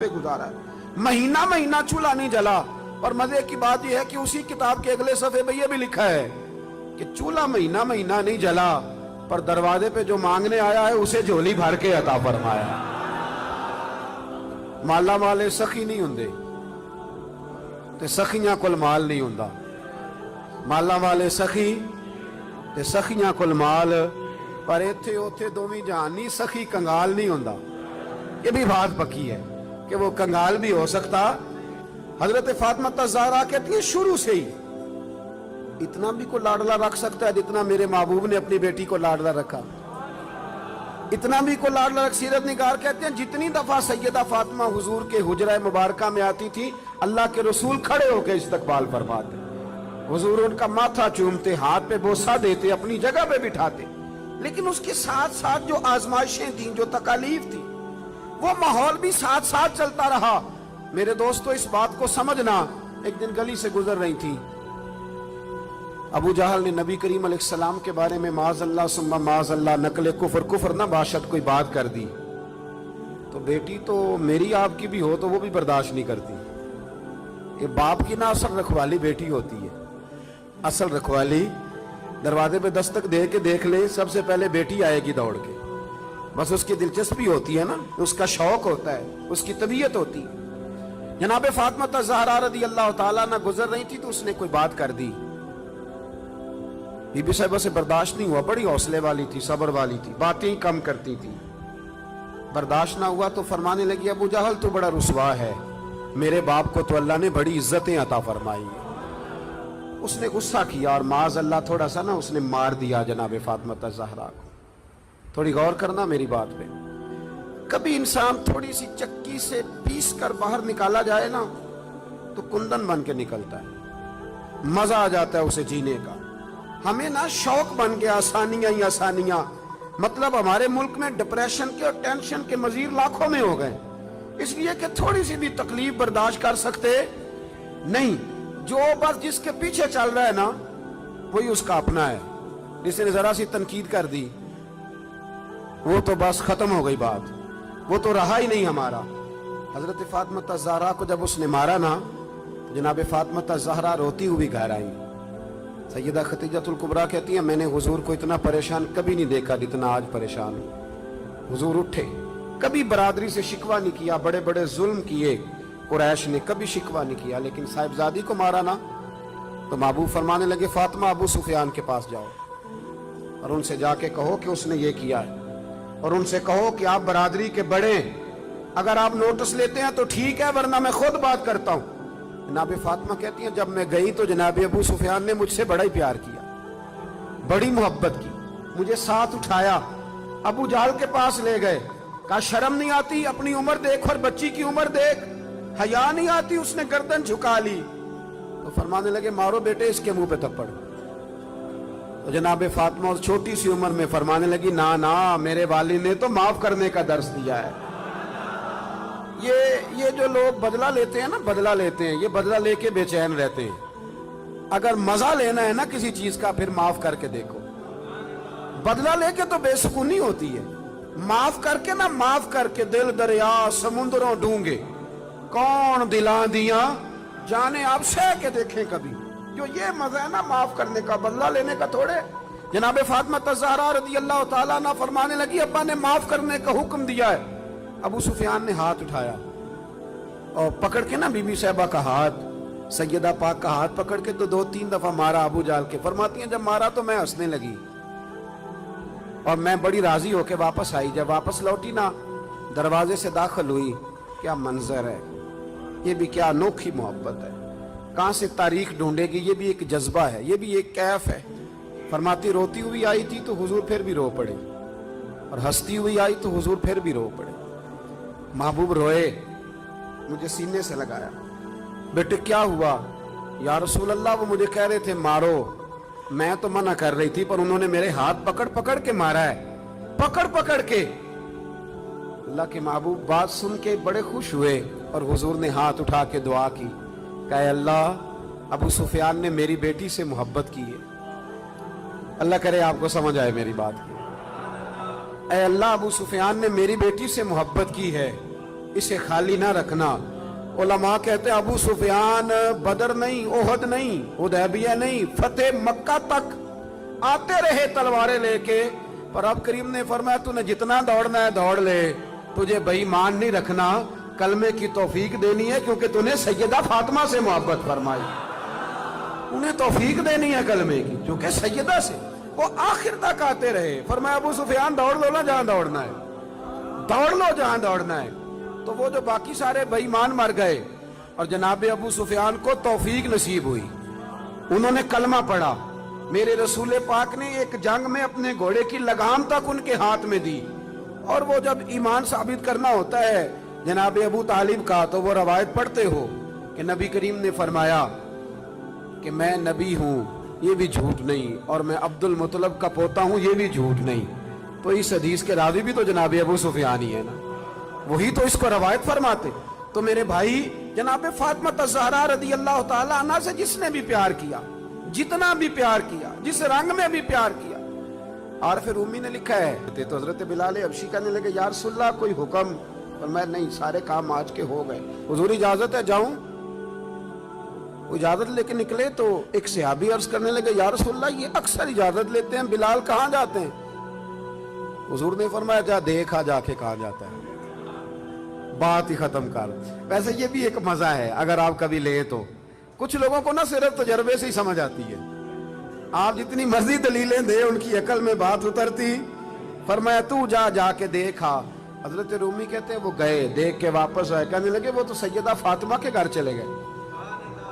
पे गुजारा है। महीना महीना चूल्हा नहीं जला। और मजे की बात यह है कि उसी किताब के अगले सफे पे यह भी लिखा है कि चूल्हा महीना महीना नहीं जला, पर दरवाजे पे जो मांगने आया है उसे झोली भर के अता फरमाया। माला वाले सखी नहीं हुंदे ते सखियां कोल माल नहीं हुंदा। माला वाले सखी ते सखियां कोल माल, पर इत्थे उत्थे दोवीं जहान नहीं, सखी कंगाल नहीं हुंदा। ये भी बात पक्की है कि वो कंगाल भी हो सकता। हजरत फातिमा ज़हरा कहती है शुरू से ही इतना भी को लाडला रख सकता है जितना मेरे महबूब ने अपनी बेटी को लाडला रखा। इतना भी को लाडला रख। सीरत निगार कहते हैं जितनी दफा सैयदा फातिमा हुजूर के हुजरा मुबारका में आती थी, अल्लाह के रसूल खड़े होकर इस्तकबाल फरमाते। हुजूर उनका माथा चूमते, हाथ पे बोसा देते, अपनी जगह पे बिठाते। लेकिन उसके साथ साथ जो आजमाइशें थी, जो तकालीफ थी, वो माहौल भी साथ साथ चलता रहा। मेरे दोस्तों इस बात को समझना, एक दिन गली से गुजर रही थी, अबू जहल ने नबी करीम अलैहिस्सलाम के बारे में माज़अल्लाह सुम्मा माज़अल्लाह नकले कुफर ना बाशत कोई बात कर दी। तो बेटी तो मेरी आपकी भी हो तो वो भी बर्दाश्त नहीं करती। ये बाप की ना असल रखवाली बेटी होती है। असल रखवाली दरवाजे पे दस्तक दे के देख ले, सबसे पहले बेटी आएगी दौड़ के। बस उसकी दिलचस्पी होती है ना, उसका शौक होता है, उसकी तबीयत होती है। जनाबे फातिमा ज़हरा रज़ी अल्लाह ताला अन्हा गुजर रही थी तो उसने कोई बात कर दी। बीबी साहिबा से बर्दाश्त नहीं हुआ। बड़ी हौसले वाली थी, सब्र वाली थी, बातें ही कम करती थी। बर्दाश्त ना हुआ तो फरमाने लगी, अबू जहल तो बड़ा रुसवा है, मेरे बाप को तो अल्लाह ने बड़ी इज्जतें अता फरमाई। उसने गुस्सा किया और माज़ अल्लाह थोड़ा सा ना उसने मार दिया जनाबे फातिमा ज़हरा को। थोड़ी गौर करना मेरी बात पे। कभी इंसान थोड़ी सी चक्की से पीस कर बाहर निकाला जाए ना तो कुंदन बन के निकलता है, मजा आ जाता है उसे जीने का। हमें ना शौक बन गया आसानियां ही आसानियां। मतलब हमारे मुल्क में डिप्रेशन के और टेंशन के मजीर लाखों में हो गए, इसलिए कि थोड़ी सी भी तकलीफ बर्दाश्त कर सकते नहीं। जो बस जिसके पीछे चल रहा है ना वही उसका अपना है। जिसने जरा सी तनकीद कर दी वो तो बस खत्म हो गई बात, वो तो रहा ही नहीं हमारा। हजरत फातिमा ज़हरा को जब उसने मारा ना तो जनाब फातिमा ज़हरा रोती हुई घर आई। सैयदा खतीजतुल कुबरा कहती है, मैंने हुजूर को इतना परेशान कभी नहीं देखा जितना आज परेशान हूं। हुजूर उठे, कभी बरादरी से शिकवा नहीं किया, बड़े बड़े जुल्म किए कुरैश ने, कभी शिकवा नहीं किया। लेकिन साहिबजादी को मारा ना तो महबूब फरमाने लगे, फातिमा अबू सुफियान के पास जाओ और उनसे जाके कहो कि उसने ये किया है, और उनसे कहो कि आप बरादरी के बड़े, अगर आप नोटिस लेते हैं तो ठीक है, वरना मैं खुद बात करता हूं। जनाब फातिमा कहती हैं, जब मैं गई तो जनाब अबू सुफियान ने मुझसे बड़ा ही प्यार किया, बड़ी मोहब्बत की, मुझे साथ उठाया, अबू जहल के पास ले गए, कहा शर्म नहीं आती, अपनी उम्र देख और बच्ची की उम्र देख, हया नहीं आती। उसने गर्दन झुका ली तो फरमाने लगे, मारो बेटे इसके मुंह पे थप्पड़। तो जनाब फातिमा उस छोटी सी उम्र में फरमाने लगी, ना ना, मेरे वालिद ने तो माफ करने का दर्स दिया है। ये जो लोग बदला लेते हैं ना, बदला लेते हैं, ये बदला लेके बेचैन रहते हैं। अगर मजा लेना है ना किसी चीज का, फिर माफ करके देखो। बदला लेके तो बेसुकूनी होती है, माफ करके ना, माफ करके दिल दरिया समुद्रों डूंगे, कौन दिला दिया जाने आप सह के देखें कभी। जो ये मजा है ना माफ करने का, बदला लेने का थोड़े। जनाब फातिमा ज़हरा रज़ी अल्लाह ताला अन्हा फरमाने लगी, अब्बा ने माफ करने का हुक्म दिया है। अबू सुफियान ने हाथ उठाया और पकड़ के ना बीबी साहिबा का हाथ, सैयदा पाक का हाथ पकड़ के तो 2-3 दफा मारा अबू जहल के। फरमाती हैं, जब मारा तो मैं हंसने लगी और मैं बड़ी राजी होके वापस आई। जब वापस लौटी ना, दरवाजे से दाखिल हुई, क्या मंजर है, ये भी क्या अनोखी मोहब्बत है। कहां से तारीख ढूंढेगी, ये भी एक जज्बा है, ये भी एक कैफ है। फरमाती, रोती हुई आई थी तो हुजूर फिर भी रो पड़े, और हंसती हुई आई तो हुजूर फिर भी रो पड़े। महबूब रोए, मुझे सीने से लगाया, बेटे क्या हुआ? या रसूल अल्लाह, वो मुझे कह रहे थे मारो, मैं तो मना कर रही थी, पर उन्होंने मेरे हाथ पकड़ पकड़ के मारा है, पकड़ पकड़ के। अल्लाह के महबूब बात सुन के बड़े खुश हुए और हुजूर ने हाथ उठा के दुआ की, कहा अल्लाह, अबू सुफियान ने मेरी बेटी से मोहब्बत की है। अल्लाह करे आपको समझ आए मेरी बात की। ऐ अल्लाह, अबू सुफियान ने मेरी बेटी से मोहब्बत की है, इसे खाली ना रखना। उलमा कहते अबू सुफियान बदर नहीं, ओहद नहीं, हुदैबिया नहीं, फतेह मक्का तक आते रहे तलवारें लेके, पर अब करीम ने फरमाया तूने जितना दौड़ना है दौड़ ले, तुझे बेईमान नहीं रखना, कलमे की तौफीक देनी है, क्योंकि तूने सैयदा फातिमा से मोहब्बत फरमाई, उन्हें तौफीक देनी है कलमे की, क्योंकि सैयदा से वो आखिर तक आते रहे। फरमाया अबू सुफियान दौड़ लो ना जहां दौड़ना है, दौड़ लो जहां दौड़ना है। तो वो जो बाकी सारे बेईमान मर गए और जनाब अबू सुफियान को तौफीक नसीब हुई, उन्होंने कलमा पढ़ा। मेरे रसूल पाक ने एक जंग में अपने घोड़े की लगाम तक उनके हाथ में दी, और वो जब ईमान साबित करना होता है जनाब अबू तालिब का, तो वो रवायत पढ़ते हो कि नबी करीम ने फरमाया कि मैं नबी हूं, ये भी झूठ नहीं, और मैं अब्दुल मुतलब का पोता हूं, ये भी झूठ नहीं। तो इस हदीस के रावी भी तो जनाब अबू सुफियान ही है ना, वही तो इसको रवायत फरमाते। तो मेरे भाई जनाब फातिमा ज़हरा रदी अल्लाह ताला अन्हा से जिसने भी प्यार किया, जितना भी प्यार किया, जिस रंग में भी प्यार किया, और फिर उम्मी ने लिखा है तो हजरत बिलाल हबशी कहने लगे या रसूलल्लाह कोई हुक्म, और मैं नहीं, सारे काम आज के हो गए, हुजूर इजाजत है जाऊं? इजाजत लेके निकले तो एक सहाबी अर्ज करने लगे या रसूलल्लाह ये अक्सर इजाजत लेते हैं, बिलाल कहां जाते हैं? हुजूर ने फरमाया जा देखा जाके कहां जाता है, बात ही खत्म कर। वैसे ये भी एक मजा है, अगर आप कभी ले तो कुछ लोगों को ना सिर्फ तजर्बे से ही समझ आती है, आप जितनी मर्जी दलीलें दे उनकी अकल में बात उतरती। फरमाया तू जा जाके देखा। हजरत रूमी कहते हैं वो गए, देख के वापस आए, कहने लगे वो तो सैयदा फातिमा के घर चले गए।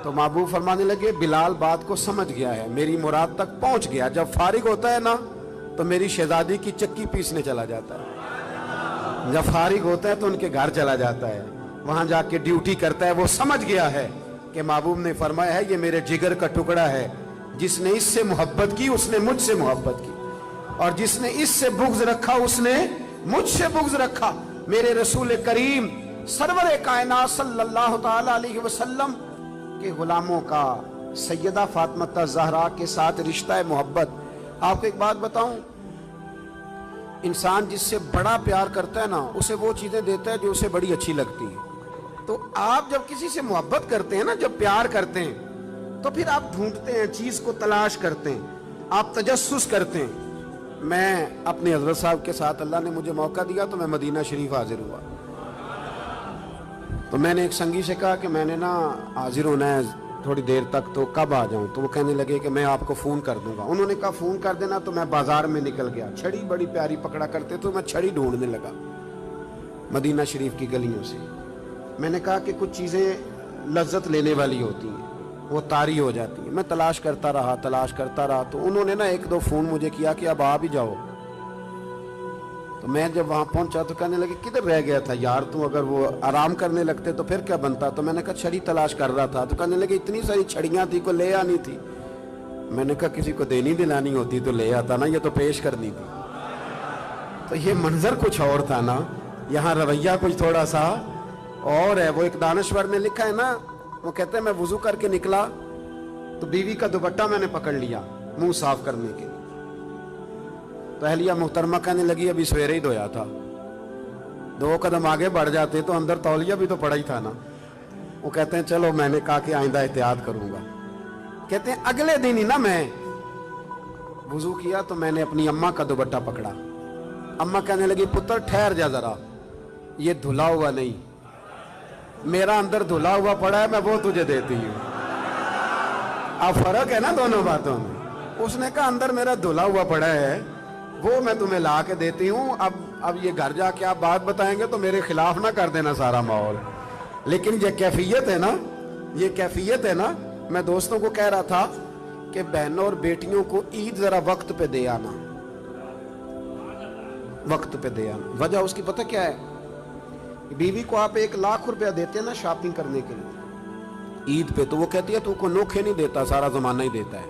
तो महबूब फरमाने लगे बिलाल बात को समझ गया है, मेरी मुराद तक पहुंच गया, जब फारिग होता है ना तो मेरी शहजादी की चक्की पीसने चला जाता है, जब फारिग होता है तो उनके घर चला जाता है, वहां जाके ड्यूटी करता है। वो समझ गया है कि महबूब ने फरमाया है ये मेरे जिगर का टुकड़ा है, जिसने इससे मोहब्बत की उसने मुझसे मोहब्बत की, और जिसने इससे बुग़्ज़ रखा उसने मुझसे बुग़्ज़ रखा। मेरे रसूल करीम सरवर कायनात सल्लल्लाहु ताला अलैहि वसल्लम के गुलामों का सैयदा फातिमा ज़हरा के साथ रिश्ता है मोहब्बत। आपको एक बात बताऊं, इंसान जिससे बड़ा प्यार करता है ना, उसे वो चीजें देता है जो उसे बड़ी अच्छी लगती है। तो आप जब किसी से मोहब्बत करते हैं ना, जब प्यार करते हैं, तो फिर आप ढूंढते हैं, चीज को तलाश करते हैं, आप तजस्सुस करते हैं। मैं अपने हजरत साहब के साथ, अल्लाह ने मुझे मौका दिया तो मैं मदीना शरीफ हाजिर हुआ। तो मैंने एक संगी से कहा कि मैंने ना हाजिर होना है थोड़ी देर तक, तो कब आ जाऊं? तो वो कहने लगे कि मैं आपको फ़ोन कर दूंगा। उन्होंने कहा फ़ोन कर देना। तो मैं बाजार में निकल गया, छड़ी बड़ी प्यारी पकड़ा करते तो मैं छड़ी ढूंढने लगा मदीना शरीफ की गलियों से। मैंने कहा कि कुछ चीज़ें लज्जत लेने वाली होती हैं, वो तारी हो जाती है। मैं तलाश करता रहा। तो उन्होंने ना एक दो फ़ोन मुझे किया कि अब आ भी जाओ। तो मैं जब वहाँ पहुँचा तो कहने लगे किधर रह गया था यार तू, अगर वो आराम करने लगते तो फिर क्या बनता? तो मैंने कहा छड़ी तलाश कर रहा था। तो कहने लगे इतनी सारी छड़ियाँ थी, को ले आनी थी। मैंने कहा किसी को देनी दिलानी होती तो ले आता ना, ये तो पेश करनी थी। तो ये मंजर कुछ और था ना, यहाँ रवैया कुछ थोड़ा सा और है। वो एक दानश्वर ने लिखा है ना, वो कहते हैं मैं वुजू करके निकला तो बीवी का दुपट्टा मैंने पकड़ लिया मुंह साफ करने के लिए। तो अहलिया मुहतरमा कहने लगी अभी सवेरे ही धोया था। 2 कदम आगे बढ़ जाते तो अंदर तौलिया भी तो पड़ा ही था ना। वो कहते हैं चलो, मैंने कहा कि आइंदा एहतियात करूंगा। कहते हैं अगले दिन ही ना मैं वुजू किया तो मैंने अपनी अम्मा का दुपट्टा पकड़ा। अम्मा कहने लगी पुत्र ठहर जा जरा, ये धुला हुआ नहीं, मेरा अंदर धुला हुआ पड़ा है, मैं वो तुझे देती हूँ। अब फर्क है ना दोनों बातों में। उसने कहा अंदर मेरा धुला हुआ पड़ा है, वो मैं तुम्हें ला के देती हूँ। अब ये घर जाके आप बात बताएंगे तो मेरे खिलाफ ना कर देना सारा माहौल। लेकिन ये कैफियत है ना, ये कैफियत है ना। मैं दोस्तों को कह रहा था कि बहनों और बेटियों को ईद जरा वक्त पे दे आना, वक्त पे दे आना। वजह उसकी पता क्या है? बीवी को आप 1 लाख रुपया देते हैं ना शॉपिंग करने के लिए ईद पे, तो वो कहती है तू को नोखे नहीं देता, सारा जमाना ही देता है।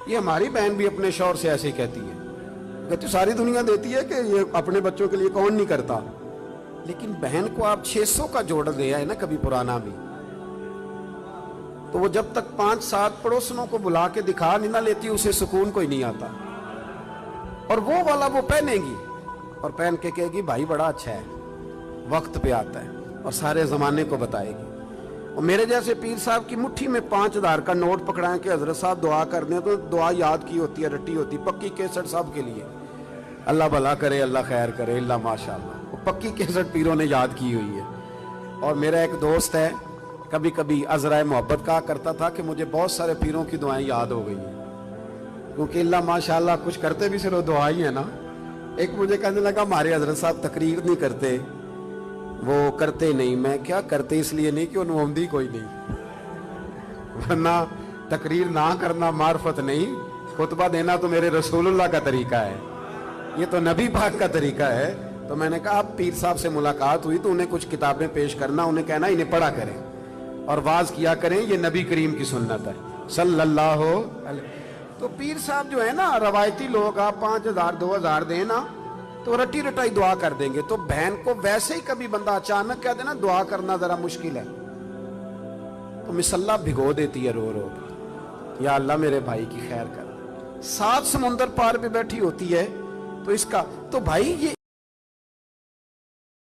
ये हमारी बहन भी अपने शौहर से ऐसे ही कहती है, कहती सारी दुनिया देती है कि ये अपने बच्चों के लिए कौन नहीं करता। लेकिन बहन को आप 600 का जोड़ दे आए ना कभी पुराना भी, तो वो जब तक 5-7 पड़ोसनों को बुला के दिखा नहीं ना लेती, उसे सुकून कोई नहीं आता। और वो वाला वो पहनेगी और पहन के कहेगी भाई बड़ा अच्छा है, वक्त पे आता है और सारे ज़माने को बताएगी। और मेरे जैसे पीर साहब की मुट्ठी में 5,000 का नोट पकड़ाएं कि हजरत साहब दुआ कर दें, तो दुआ याद की होती है, रटी होती, पक्की केसट साहब के लिए। अल्लाह भला करे, अल्लाह खैर करे, अल्लाह माशाअल्लाह, वो पक्की केसट पीरों ने याद की हुई है। और मेरा एक दोस्त है, कभी कभी अजराए मोहब्बत कहा करता था कि मुझे बहुत सारे पीरों की दुआएं याद हो गई हैं, क्योंकि अल्लाह माशाअल्लाह कुछ करते भी सिर्फ दुआ ही है ना। एक मुझे कहने लगा हमारे हजरत साहब तकरीर नहीं करते, वो करते नहीं। मैं क्या करते, इसलिए नहीं कि उन्होंने कोई नहीं, वरना तकरीर ना करना मार्फत नहीं, खुतबा देना तो मेरे रसूलुल्लाह का तरीका है, ये तो नबी पाक का तरीका है। तो मैंने कहा अब पीर साहब से मुलाकात हुई तो उन्हें कुछ किताबें पेश करना, उन्हें कहना इन्हें पढ़ा करें और वाज किया करें, ये नबी करीम की सुन्नत है सल्लल्लाहु अलैहि। तो पीर साहब जो है ना, रवायती लोग, आप 5,000 2,000 दें ना तो रटी रटाई दुआ कर देंगे। तो बहन को वैसे ही कभी बंदा अचानक कह देना दुआ करना जरा मुश्किल है, तो मिसल्ला भिगो देती है रो रो, या अल्लाह मेरे भाई की खैर कर। 7 समुंदर पार पे बैठी होती है, तो इसका तो भाई ये